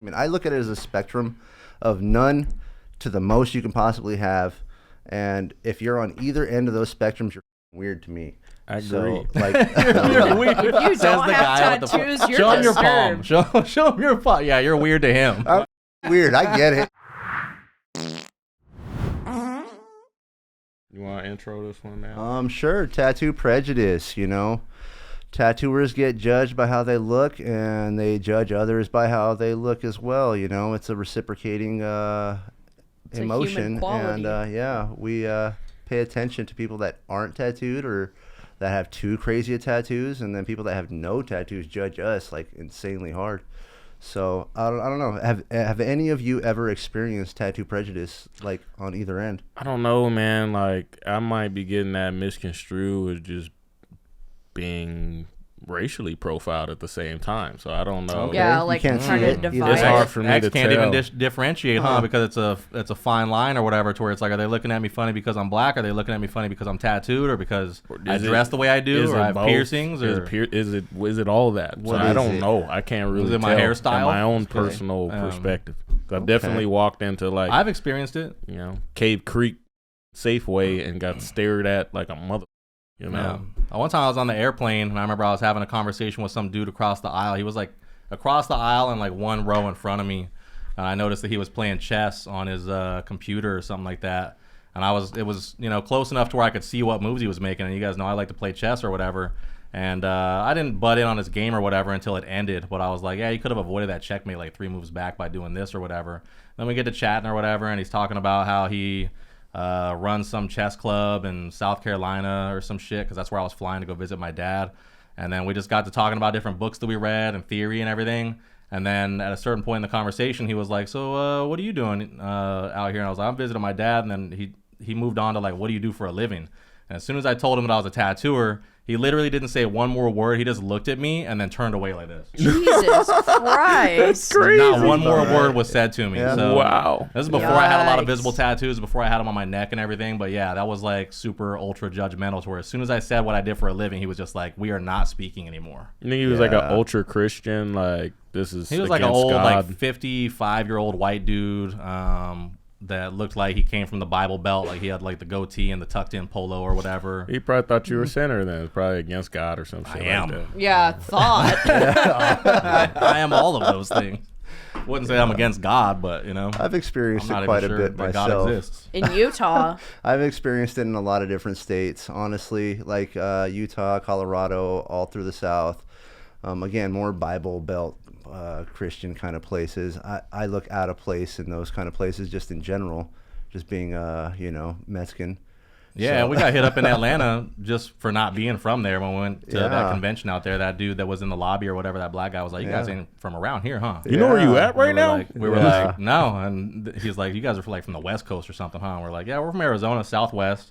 I mean, I look at it as a spectrum of none to the most you can possibly have. And if you're on either end of those spectrums, you're weird to me. I agree. So, like, You're weird. If you don't have tattoos, you're show him your disturbed. palm. Show him your palm. Yeah, you're weird to him. weird. I get it. You want to intro this one now? Sure. Tattoo prejudice, you know. Tattooers get judged by how they look, and they judge others by how they look as well. You know, it's a reciprocating emotion, and we pay attention to people that aren't tattooed or that have too crazy of tattoos, and then people that have no tattoos judge us like insanely hard. So I don't know. Have any of you ever experienced tattoo prejudice, like on either end? I don't know, man. Like I might be getting that misconstrued as just being racially profiled at the same time. So I don't know. Okay. Yeah, like you can't trying see to it. divide. It's hard for me X to can't tell. even differentiate, huh? Because it's a fine line or whatever. To where it's like, are they looking at me funny because I'm black? Are they looking at me funny because I'm tattooed, or because I dress the way I do, or I have piercings, or is it all that? So I don't know. I can't really Is it tell my hairstyle? from my own personal perspective. I've definitely walked into like I've experienced it. You know, Cave Creek Safeway and got stared at like a mother. You know. Yeah. One time I was on the airplane and I remember I was having a conversation with some dude across the aisle. He was like across the aisle and like one row in front of me. And I noticed that he was playing chess on his computer or something like that. And it was close enough to where I could see what moves he was making. And you guys know I like to play chess or whatever. And I didn't butt in on his game or whatever until it ended. But I was like, yeah, you could have avoided that checkmate like 3 moves back by doing this or whatever. Then we get to chatting or whatever, and he's talking about how he runs some chess club in South Carolina or some shit, because that's where I was flying to go visit my dad. And then we just got to talking about different books that we read and theory and everything. And then at a certain point in the conversation, he was like, so what are you doing out here? And I was like, I'm visiting my dad. And then he moved on to like, what do you do for a living? And as soon as I told him that I was a tattooer, he literally didn't say one more word. He just looked at me and then turned away like this. Jesus Christ. That's crazy. Not one more word was said to me. Yeah. So Wow. This is before I had a lot of Yikes. visible tattoos, before I had them on my neck and everything. But yeah, that was like super ultra judgmental, to where as soon as I said what I did for a living, he was just like, we are not speaking anymore. You think he was like an ultra Christian? Like this is He was like an against old, God? like 55-year-old white dude that looked like he came from the Bible Belt. Like he had like the goatee and the tucked in polo or whatever. He probably thought you were a sinner then. It's probably against God or some shit like am. that. Yeah, thought. I am all of those things. Wouldn't say I'm against God, but I've experienced I'm not it quite even a sure bit that God myself. exists. In Utah. I've experienced it in a lot of different states, honestly, like Utah, Colorado, all through the South. Again, more Bible Belt Christian kind of places. I look out of place in those kind of places just in general, just being, Mexican. Yeah, So- we got hit up in Atlanta just for not being from there when we went to that convention out there. That dude that was in the lobby or whatever, that black guy was like, you guys ain't from around here, huh? You know where you at right now? We were like, no. And he's like, you guys are from the West Coast or something, huh? And we're like, yeah, we're from Arizona, Southwest.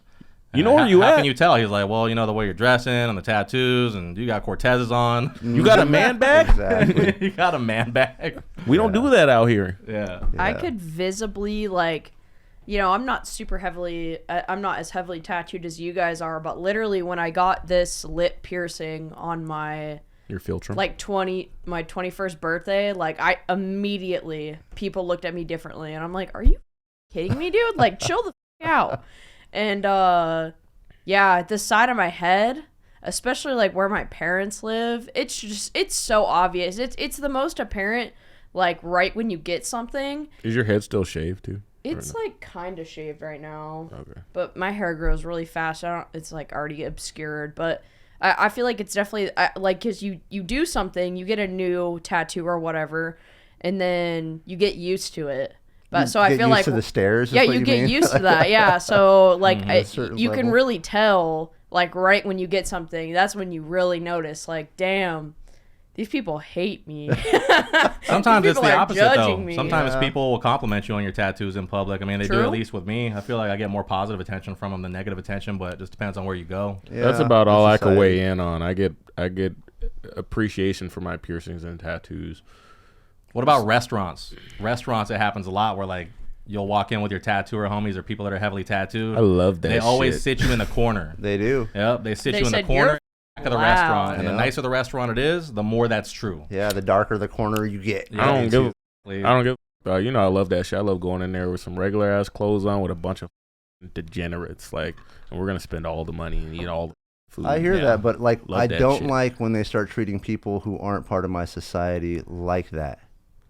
You know where you How at? can you tell? He's like, well, the way you're dressing and the tattoos, and you got Cortezes on. You got a man bag? Exactly. You got a man bag. We don't do that out here. Yeah. I could visibly I'm not I'm not as heavily tattooed as you guys are, but literally when I got this lip piercing on my Your filter. my 21st birthday, like I immediately, people looked at me differently, and I'm like, are you kidding me, dude? Like, chill the out. And the side of my head, especially like where my parents live, it's so obvious. It's the most apparent, like right when you get something. Is your head still shaved too? It's like kind of shaved right now. Okay. But my hair grows really fast. It's like already obscured, but I feel like it's definitely like, because you do something, you get a new tattoo or whatever, and then you get used to it. But so I feel like to the stairs. yeah, you get used to that. Yeah, so like you can level. really tell, like right when you get something, that's when you really notice, like, damn, these people hate me. Sometimes These it's people the are opposite, though. judging me. Sometimes people will compliment you on your tattoos in public. I mean, they do True. at least with me. I feel like I get more positive attention from them than negative attention, but it just depends on where you go. Yeah, That's about all I can society. weigh in on. I get appreciation for my piercings and tattoos. What about restaurants? Restaurants, it happens a lot where, like, you'll walk in with your tattooer homies or people that are heavily tattooed. I love that They always shit. sit you in the corner. They do. Yep, they sit They you in the said, corner "You're back of the loud." restaurant. And Yeah. the nicer the restaurant it is, the more that's true. Yeah, the darker the corner you get. I don't give a I don't give. You know, I love that shit. I love going in there with some regular ass clothes on with a bunch of degenerates, like, and we're gonna spend all the money and eat all the food. I hear that, but like, Love I that don't shit. like when they start treating people who aren't part of my society like that.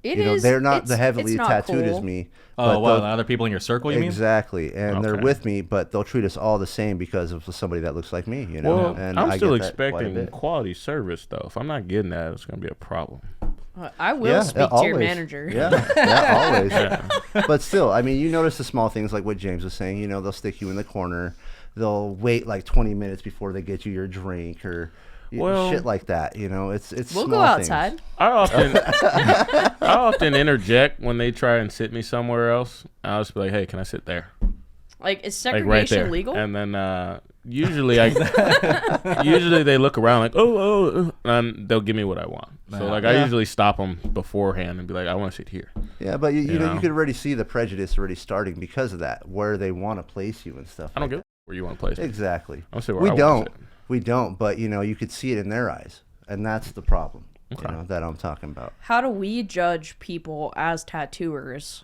It You know, is- they're not it's- the heavily it's not tattooed as cool. me. Oh, but well, they'll- other people in your circle, you mean? Exactly, and they're Okay. with me, but they'll treat us all the same because of somebody that looks like me. You know, Well, and I'm I still get that quite a expecting bit. quality service though. If I'm not getting that, it's gonna be a problem. I will speak to your manager. Yeah, always. But still, I mean, you notice the small things like what James was saying. You know, they'll stick you in the corner. They'll wait like 20 minutes before they get you your drink or shit like that. You know, it's We'll small go outside. things. I often interject when they try and sit me somewhere else. I'll just be like, "Hey, can I sit there?" Like, is Like segregation right there. legal? And then usually usually they look around like, oh, and they'll give me what I want. So like I usually stop them beforehand and be like, I want to sit here. Yeah, but you know, know? you could already see the prejudice already starting because of that, where they want to place you and stuff. I don't like give where you want to place that. me. Exactly. I'll sit where We I don't. want to sit. We don't. But you know, you could see it in their eyes, and that's the problem. Okay. You know, that I'm talking about. How do we judge people as tattooers?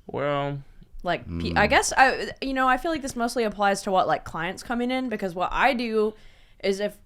Well, Like, I guess I feel like this mostly applies to what like clients coming in, because what I do is if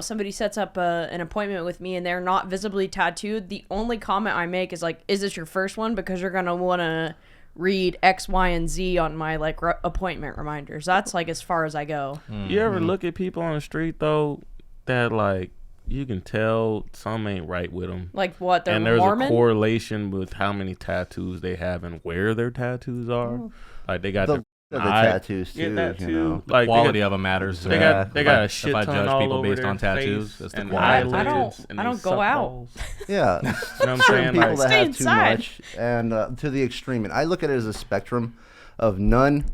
somebody sets up an appointment with me and they're not visibly tattooed, the only comment I make is like, "Is this your first one?" Because you're gonna want to read X, Y, and Z on my like appointment reminders. That's like as far as I go. you ever look at people on the street though that like you can tell some ain't right with them. Like what? They're And there's Mormon? a correlation with how many tattoos they have and where their tattoos are. Like they got The tattoos get too. that You too. know. Like Quality of them matters. They Yeah. got they got a If shit I ton judge all people over based their on tattoos, face it's the and quality. eyelids, and I they don't go suck out. balls. Yeah. You know what I'm Certain saying? people Like, that Stay have inside. too much and to the extreme. And I look at it as a spectrum of none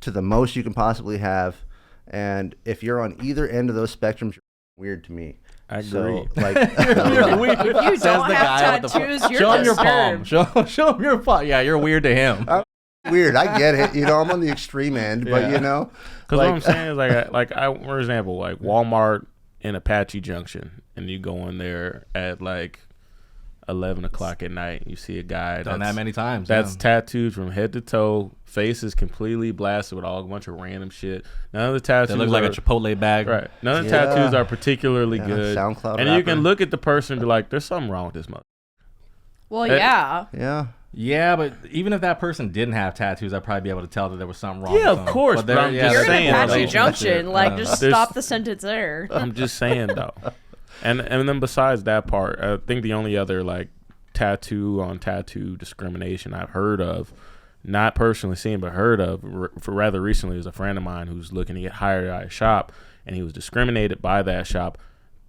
to the most you can possibly have. And if you're on either end of those spectrums, you're weird to me. I agree. So, like, You're weird. If you Says don't the have guy with the tattoos, you're Show him your palm. disturbed. Show him your palm. Yeah, you're weird to him. weird. I get it. You know, I'm on the extreme end, but Yeah. you know, Because what I'm saying is for example, like Walmart in Apache Junction, and you go in there at like 11 o'clock at night, and you see a guy Done that many times. that's yeah. tattooed from head to toe, face is completely blasted with all a bunch of random shit. None of the tattoos That looks like a are- Chipotle bag. Right. None of the Yeah. tattoos are particularly Yeah, good. SoundCloud and you can rapper. look at the person and be like, there's something wrong with this mother. Well, yeah. yeah. Yeah, but even if that person didn't have tattoos, I'd probably be able to tell that there was something wrong. Yeah, with of them. course, But but there- I'm yeah, just You're in there's saying, Apache like, Junction. Like, just There's- stop the sentence there. I'm just saying though. And then besides that part, I think the only other like tattoo on tattoo discrimination I've heard of, not personally seen but heard of for rather recently, is a friend of mine who's looking to get hired at a shop, and he was discriminated by that shop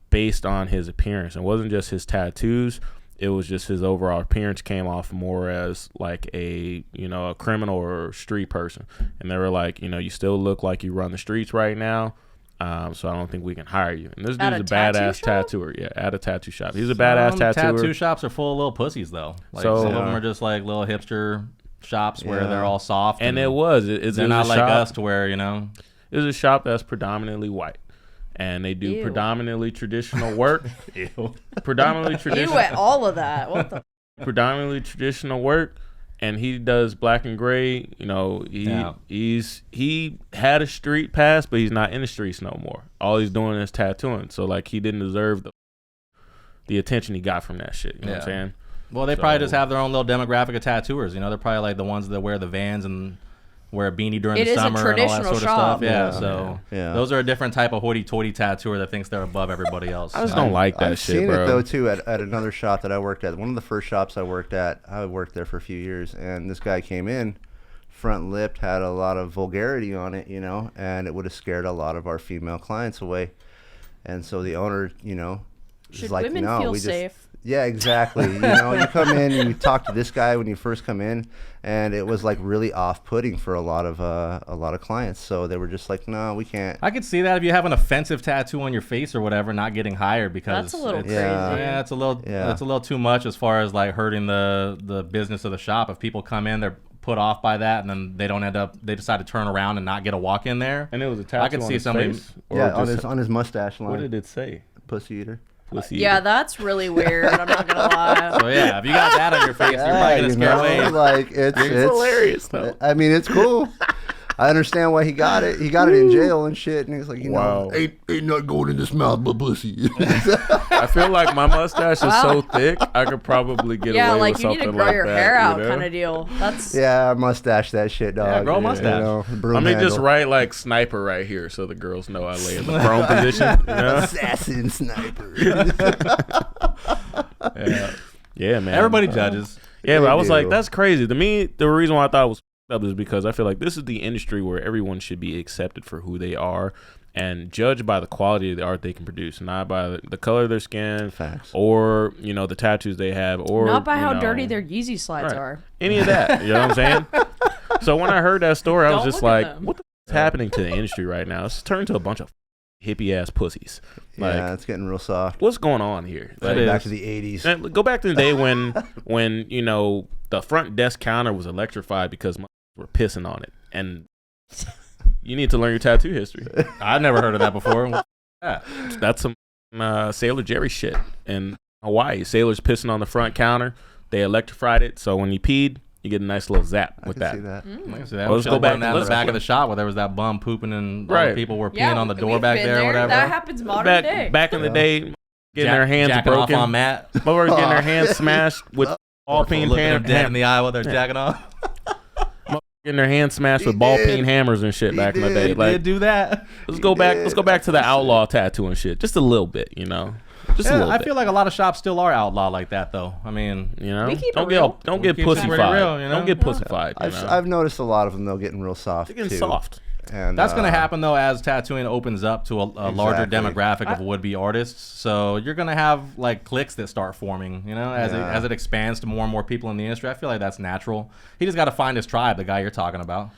based on his appearance. It wasn't just his tattoos. It was just his overall appearance came off more as like a criminal or street person. And they were like, you still look like you run the streets right now. So I don't think we can hire you. And this At dude's a a tattoo badass shop? tattooer. Yeah, at a tattoo shop. He's a badass tattooer. Tattoo shops are full of little pussies, though. Like, So- some of them are just like little hipster shops where Yeah. they're all soft. And it was. It's they're a not like shop. us to where, It was a shop that's predominantly white. And they do Ew. predominantly traditional work. Predominantly You traditional. at all of that. What the? Predominantly traditional work, and he does black and gray. He had a street pass, but he's not in the streets no more. All he's doing is tattooing. So like he didn't deserve the attention he got from that shit. You know what I'm saying? Well, they probably just have their own little demographic of tattooers. They're probably like the ones that wear the Vans and wear a beanie during It the is a summer and all that traditional sort of shop. stuff. Yeah, Yeah. so Yeah. those are a different type of hoity-toity tattooer that thinks they're above everybody else. I just don't like that I've shit, seen bro. it though too at another shop that I worked at. One of the first shops I worked at. I worked there for a few years, and this guy came in, front lipped, had a lot of vulgarity on it, and it would have scared a lot of our female clients away. And so the owner, is Should like, women no, feel we just safe? Yeah, exactly. You come in and you talk to this guy when you first come in, and it was like really off-putting for a lot of clients. So they were just like, no, we can't. I could see that if you have an offensive tattoo on your face or whatever, not getting hired because That's a little it's, crazy. Yeah, it's a little too much as far as like hurting the business of the shop. If people come in, they're put off by that, and then they decide to turn around and not get a walk in there. And it was a tattoo I could on see his somebody. face? Or Yeah, just- on his mustache line. What did it say? Pussy eater. pussy. Yeah, that's really weird. I'm not gonna lie. So yeah, if you got that on your face, you're probably gonna scare away. Like it's hilarious though. I mean, it's cool. I understand why he got it. He got it in jail and shit. And he's like, Wow. ain't nothing going in this mouth but pussy. I feel like my mustache is so thick, I could probably get Yeah, away like with you something need to grow like your that, hair out, you know? kind of deal. That's Yeah, mustache that shit, dog. Yeah, grow a mustache. You know, broom I mean, just handle. write like sniper right here so the girls know I lay in the prone position. You know? Assassin sniper. Yeah, man. Everybody judges. Yeah, but They I was like, do. that's crazy. To me, the reason why I thought it was up is because I feel like this is the industry where everyone should be accepted for who they are and judged by the quality of the art they can produce, not by the color of their skin, Facts. or the tattoos they have, or not by how know, dirty their Yeezy slides right. are. any of that. You know what I'm saying? So when I heard that story, I was Don't just look at like, them. what the f- is happening to the industry right now? It's turned to a bunch of hippie ass pussies. Like, Yeah, it's getting real soft. what's going on here? Like, Like, back to the 80s. and go back to the day when the front desk counter was electrified because were pissing on it, and you need to learn your tattoo history. I've never heard of that before. Yeah. That's some Sailor Jerry shit in Hawaii. Sailors pissing on the front counter. They electrified it, so when you peed, you get a nice little zap I with can that. see that. I can see that. Well, let's We go should've back- done that in the let's- back of the shop where there was that bum pooping and all Right. the people were peeing on the door we've back been there or whatever. That happens modern day. Back in the day, getting their hands jacking broken, off on Matt. motherfuckers getting their hands smashed with ball peen Looking him dead in the eye while they're jacking off. getting their hands smashed with He ball did. peen hammers and shit back in the day. did. Like, Did do that. let's go back. did. Let's go back to the outlaw tattoo and shit. Just a little bit, Just a Yeah, little I bit. feel like a lot of shops still are outlaw like that though. I mean, We keep it don't real. get don't get We keep it pretty pussyfied. real, you know? Don't get pussyfied. I've noticed a lot of them, though, getting real soft, They're getting too. soft. And, that's going to happen though as tattooing opens up to a larger Exactly. demographic of would-be artists. So you're going to have like cliques that start forming, Yeah. as it expands to more and more people in the industry. I feel like that's natural. He just got to find his tribe, the guy you're talking about.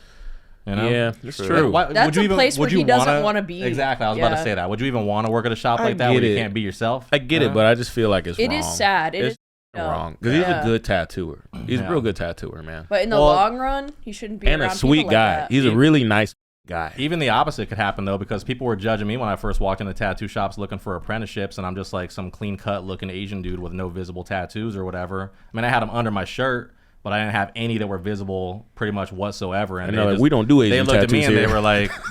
Yeah, it's True. true. That's a place where he doesn't wanna be. Exactly. I was about to Yeah. say that. Would you even want to work at a shop I like that where get you it. can't be yourself? I get it, but I just feel like it's It wrong. is sad. It It's is wrong because he's Yeah. a good tattooer. He's Yeah. a real good tattooer, man, But in the Well, long run, he shouldn't be and around a sweet people guy. Like that. He's a really nice guy. Even the opposite could happen though, because people were judging me when I first walked into tattoo shops looking for apprenticeships, and I'm just like some clean cut looking Asian dude with no visible tattoos or whatever. I mean, I had them under my shirt, but I didn't have any that were visible pretty much whatsoever. And And they like, just- we don't do Asian They looked at me tattoos and here.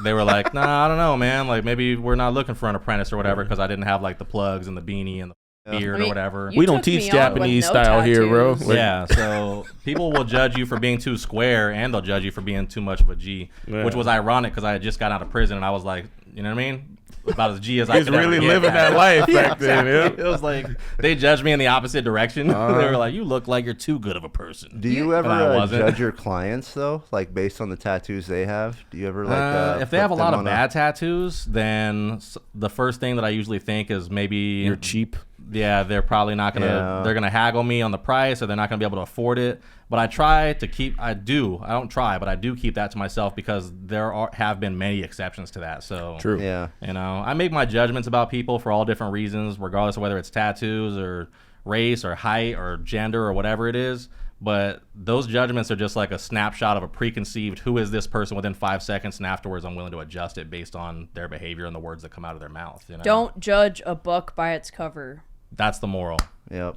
they were like, nah, I don't know, man. Like maybe we're not looking for an apprentice or whatever because I didn't have like the plugs and the beanie and the beard I mean, or whatever. you We don't took teach me on with Japanese no style here, bro. tattoos. Like- Yeah, so people will judge you for being too square, and they'll judge you for being too much of a G, Yeah. which was ironic because I had just got out of prison and I was like, you know what I mean, about as G as I He's could ever really get. living that life back then. Exactly. Yeah. It was like they judged me in the opposite direction. They were like, "You look like you're too good of a person." Do you ever But I wasn't. judge your clients, though, like based on the tattoos they have? Do you ever, like, If they put have a them lot of on bad tattoos, then the first thing that I usually think is maybe You're cheap. Yeah, they're probably not gonna. Yeah. They're gonna haggle me on the price, or they're not gonna be able to afford it. But I try to keep. I don't try, but I do keep that to myself because have been many exceptions to that. So True. Yeah. I make my judgments about people for all different reasons, regardless of whether it's tattoos or race or height or gender or whatever it is. But those judgments are just like a snapshot of a preconceived who is this person within 5 seconds, and afterwards I'm willing to adjust it based on their behavior and the words that come out of their mouth. Don't judge a book by its cover. That's the moral. Yep.